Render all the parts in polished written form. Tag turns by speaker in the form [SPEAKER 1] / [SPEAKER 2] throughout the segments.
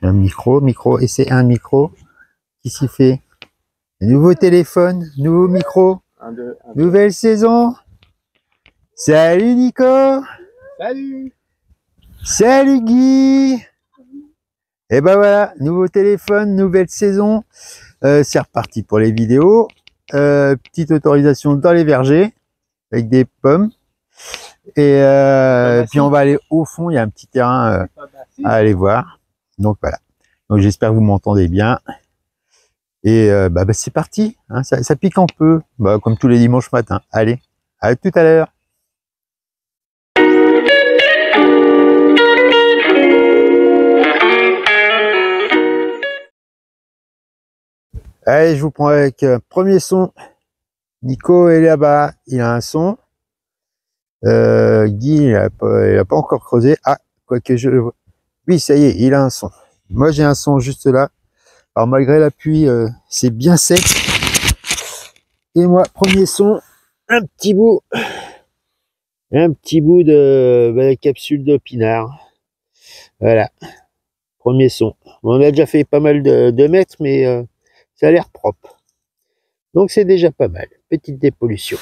[SPEAKER 1] Un micro, et c'est un micro qui s'y fait. Nouveau téléphone, nouveau micro, nouvelle saison. Salut Nico.
[SPEAKER 2] Salut.
[SPEAKER 1] Salut Guy. Et ben voilà, nouveau téléphone, nouvelle saison. C'est reparti pour les vidéos. Petite autorisation dans les vergers avec des pommes. Et puis on va aller au fond, il y a un petit terrain à aller voir. Donc voilà. Donc j'espère que vous m'entendez bien. Et c'est parti, hein, ça pique un peu, comme tous les dimanches matins. Allez, à tout à l'heure. Allez, je vous prends avec premier son. Nico est là-bas, il a un son. Guy, il a pas encore creusé. Ah, quoique je le vois. Oui, ça y est, il a un son. Moi, j'ai un son juste là. Alors, malgré la pluie, c'est bien sec. Et moi, premier son, un petit bout de capsule de pinard. Voilà, premier son. On a déjà fait pas mal de mètres, mais ça a l'air propre. Donc, c'est déjà pas mal. Petite dépollution.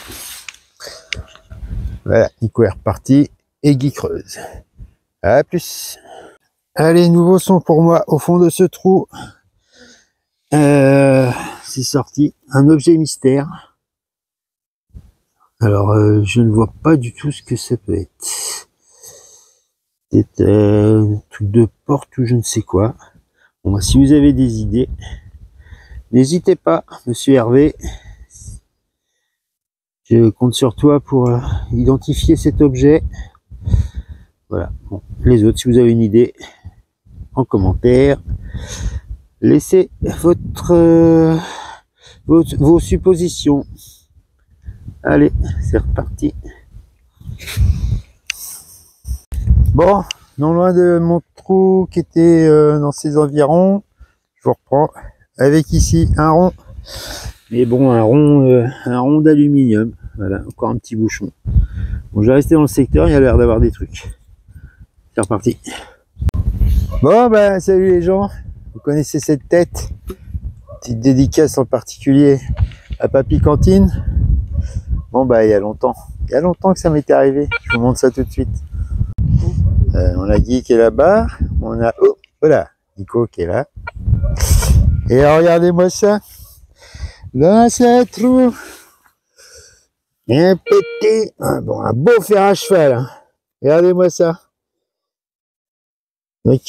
[SPEAKER 1] Voilà, Nico est reparti et Guy creuse. À plus. Allez, nouveau son pour moi au fond de ce trou. C'est sorti un objet mystère. Alors, je ne vois pas du tout ce que ça peut être. C'est un truc de porte ou je ne sais quoi. Bon, si vous avez des idées, n'hésitez pas, monsieur Hervé. Je compte sur toi pour identifier cet objet. Voilà. Bon, les autres, si vous avez une idée, en commentaire, laissez vos suppositions. Allez, c'est reparti. Bon, non loin de mon trou qui était dans ces environs, je vous reprends avec ici un rond. Mais bon, un rond d'aluminium. Voilà, encore un petit bouchon. Bon, je vais rester dans le secteur, il y a l'air d'avoir des trucs. C'est reparti. Bon, salut les gens. Vous connaissez cette tête. Petite dédicace en particulier à Papy Cantine. Bon, il y a longtemps. Il y a longtemps que ça m'était arrivé. Je vous montre ça tout de suite. On a Guy qui est là-bas. On a, oh, voilà, Nico qui est là. Et regardez-moi ça. Dans ce trou, un petit, un beau fer à cheval. Hein. Regardez-moi ça. Donc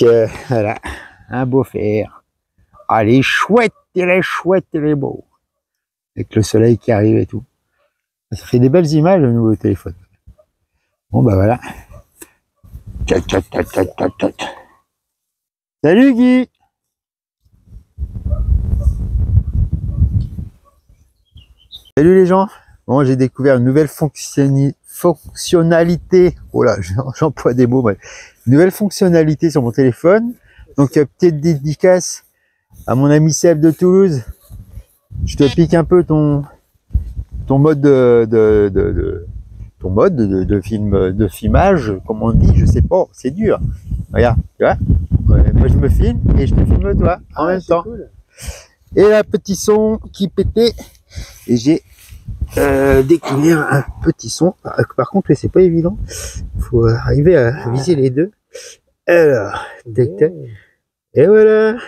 [SPEAKER 1] voilà, un beau fer. Ah, il est chouette, il est beau. Avec le soleil qui arrive et tout. Ça fait des belles images le nouveau téléphone. Bon voilà. Salut Guy. Salut les gens. Bon, j'ai découvert une nouvelle fonctionnalité. Oh là, j'emploie des mots. Une nouvelle fonctionnalité sur mon téléphone. Donc, petite dédicace à mon ami Seb de Toulouse. Je te pique un peu ton mode de filmage, comme on dit, je sais pas, c'est dur. Regarde, tu vois, moi je me filme et je te filme toi en même temps. Cool. Et là, petit son qui pétait. Et j'ai découvert un petit son. Par contre, c'est pas évident. Il faut arriver à viser les deux. Alors, tac, tac. Et voilà.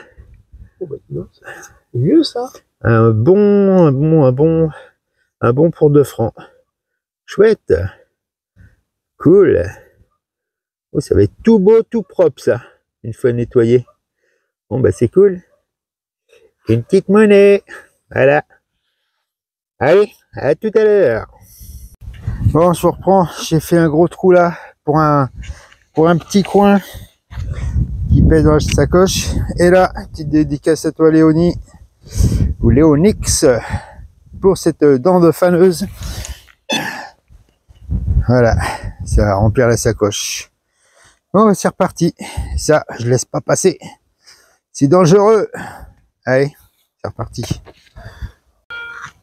[SPEAKER 1] Oh, c'est mieux ça. Un bon pour 2 francs. Chouette. Cool. Oh, ça va être tout beau, tout propre ça. Une fois nettoyé. Bon, c'est cool. Une petite monnaie. Voilà. Allez, à tout à l'heure. Bon, je vous reprends. J'ai fait un gros trou là pour un petit coin qui pèse dans la sacoche. Et là, petite dédicace à toi Léonie ou Léonix pour cette dent de faneuse. Voilà, ça va remplir la sacoche. Bon, c'est reparti. Ça, je laisse pas passer. C'est dangereux. Allez, c'est reparti.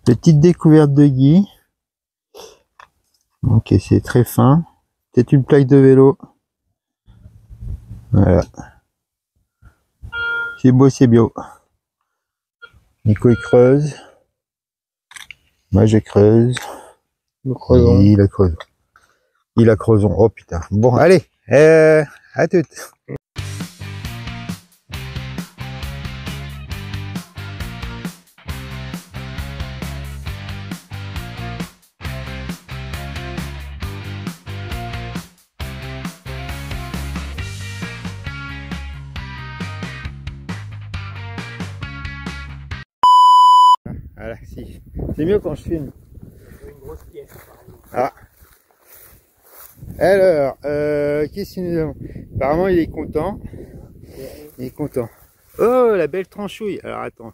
[SPEAKER 1] Petite découverte de Guy. Ok, c'est très fin. C'est une plaque de vélo. Voilà. C'est beau, c'est bio. Nico il creuse. Moi je creuse.
[SPEAKER 2] Nous creusons.
[SPEAKER 1] Il a creusé. Il a creusé. Oh putain. Bon, allez. À toutes. Voilà, si. C'est mieux quand je filme.
[SPEAKER 2] Une grosse pièce.
[SPEAKER 1] Ah. Alors, qu'est-ce que nous avons? Apparemment, il est content. Il est content. Oh, la belle tranchouille. Alors, attends.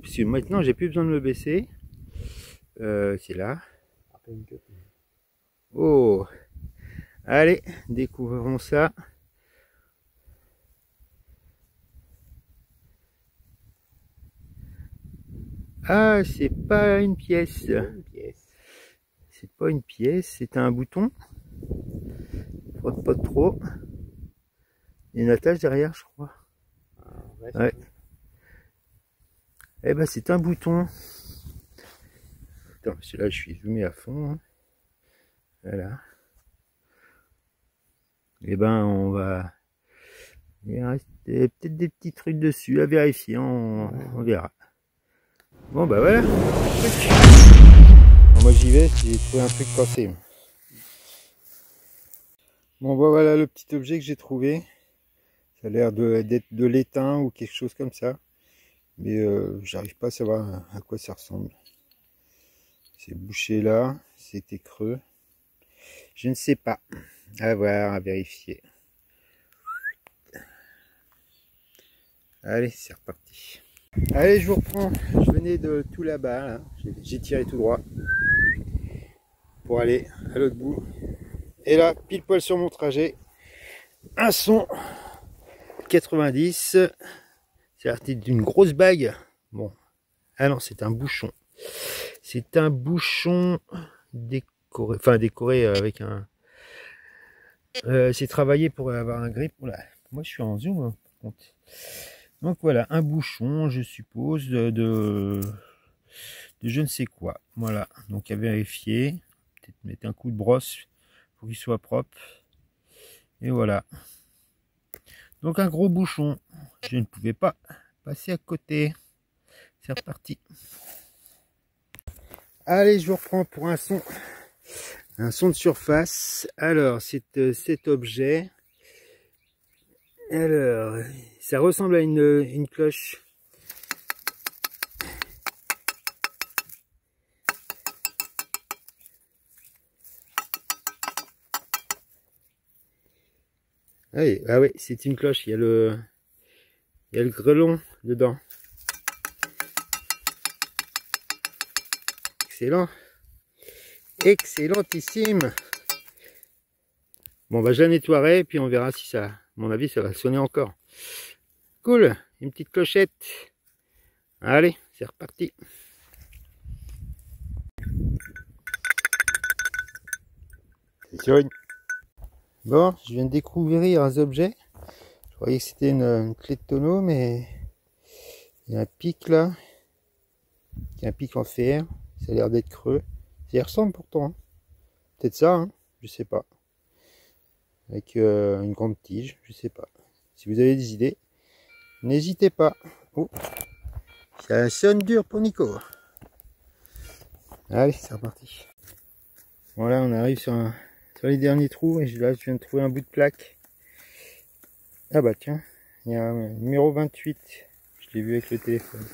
[SPEAKER 1] Parce que maintenant, j'ai plus besoin de me baisser. C'est là. Oh. Allez, découvrons ça. Ah, c'est pas une pièce. C'est pas une pièce, c'est un bouton. Frotte pas trop. Il y a une attache derrière, je crois. Ouais. Eh ben, c'est un bouton. Attends, parce que là, je suis zoomé à fond. Voilà. Eh ben, on va. Il reste peut-être des petits trucs dessus à vérifier. On verra. Bon, bah voilà. Moi, j'y vais. J'ai trouvé un truc cassé. Bon, bah voilà le petit objet que j'ai trouvé. Ça a l'air d'être de l'étain ou quelque chose comme ça. Mais j'arrive pas à savoir à quoi ça ressemble. C'est bouché là, c'était creux. Je ne sais pas. À voir, à vérifier. Allez, c'est reparti. Allez, je vous reprends. Je venais de tout là-bas. Là. J'ai tiré tout droit pour aller à l'autre bout. Et là, pile poil sur mon trajet, un son 90. C'est l'article d'une grosse bague. Bon, ah non, c'est un bouchon. C'est un bouchon décoré, enfin décoré avec un. C'est travaillé pour avoir un grip. Oula, moi je suis en zoom. Hein, par contre. Donc voilà, un bouchon, je suppose, de je ne sais quoi. Voilà, donc à vérifier. Peut-être mettre un coup de brosse pour qu'il soit propre. Et voilà. Donc un gros bouchon. Je ne pouvais pas passer à côté. C'est reparti. Allez, je vous reprends pour un son de surface. Alors, c'est cet objet. Alors, ça ressemble à une cloche. Ah oui, c'est une cloche. Il y a le grelon dedans. Excellent. Excellentissime. Bon, bah, je la nettoierai, puis on verra si ça, à mon avis, ça va sonner encore. Cool, une petite clochette. Allez, c'est reparti. Bon, je viens de découvrir un objet. Je croyais que c'était une clé de tonneau, mais il y a un pic là. Il y a un pic en fer. Ça a l'air d'être creux. Ça y ressemble pourtant. Hein. Peut-être ça, hein, je sais pas. Avec une grande tige, je sais pas. Si vous avez des idées, n'hésitez pas. Oh, ça sonne dur pour Nico. Allez, c'est reparti. Voilà, on arrive sur les derniers trous et là je viens de trouver un bout de plaque. Ah bah tiens, il y a un numéro 28. Je l'ai vu avec le téléphone.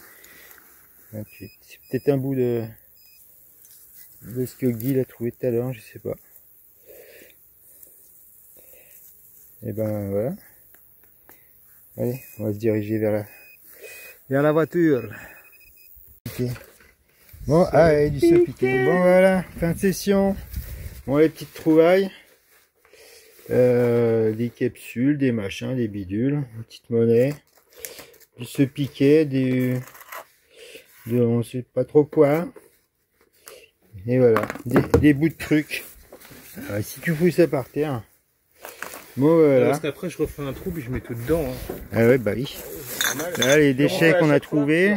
[SPEAKER 1] 28. C'est peut-être un bout de ce que Guy a trouvé tout à l'heure, je sais pas. Et ben voilà. Allez, on va se diriger vers la voiture. Okay. Bon, allez, du saut piqué. Bon voilà, fin de session. Bon, les petites trouvailles. Des capsules, des machins, des bidules, une petite monnaie. Du saut piqué, on sait pas trop quoi. Et voilà, des bouts de trucs. Si tu fous ça par terre, Bon, voilà.
[SPEAKER 2] Parce qu'après, je refais un trou puis je mets tout dedans. Hein.
[SPEAKER 1] Ah ouais, bah oui. Là, les déchets qu'on a trouvés,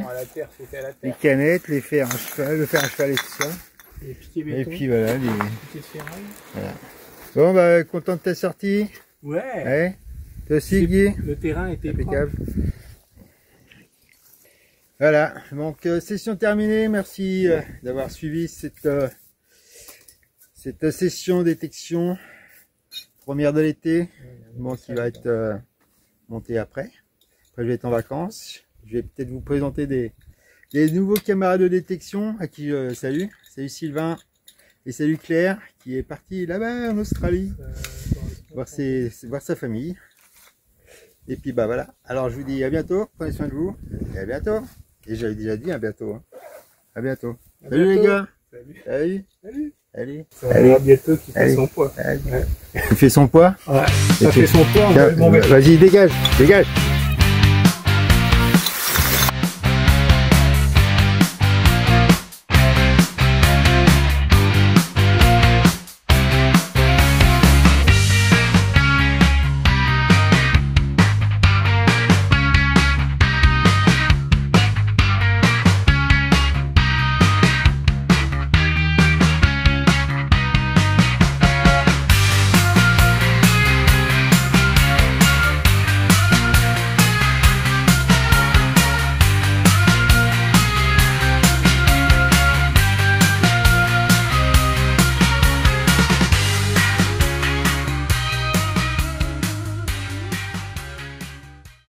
[SPEAKER 1] les canettes, les fers à cheval, le fer à cheval et tout ça. Et puis voilà, voilà. Bon, bah, content de ta sortie? Ouais. Toi aussi, Guy?
[SPEAKER 2] Le terrain était
[SPEAKER 1] impeccable. Voilà, donc session terminée. Merci d'avoir suivi cette session détection première de l'été, bon, qui va être montée après. Après, je vais être en vacances. Je vais peut-être vous présenter des nouveaux camarades de détection à qui je salue. Salut Sylvain et salut Claire qui est parti là-bas en Australie voir sa famille. Et puis bah voilà. Alors je vous dis à bientôt. Prenez soin de vous et à bientôt. Et j'avais déjà dit à bientôt. Hein. À bientôt. Salut les gars. Salut. Allez.
[SPEAKER 2] Allez. À bientôt qui fait son poids.
[SPEAKER 1] Il fait son poids.
[SPEAKER 2] Ouais. Ça fait son poids.
[SPEAKER 1] Vas-y, dégage.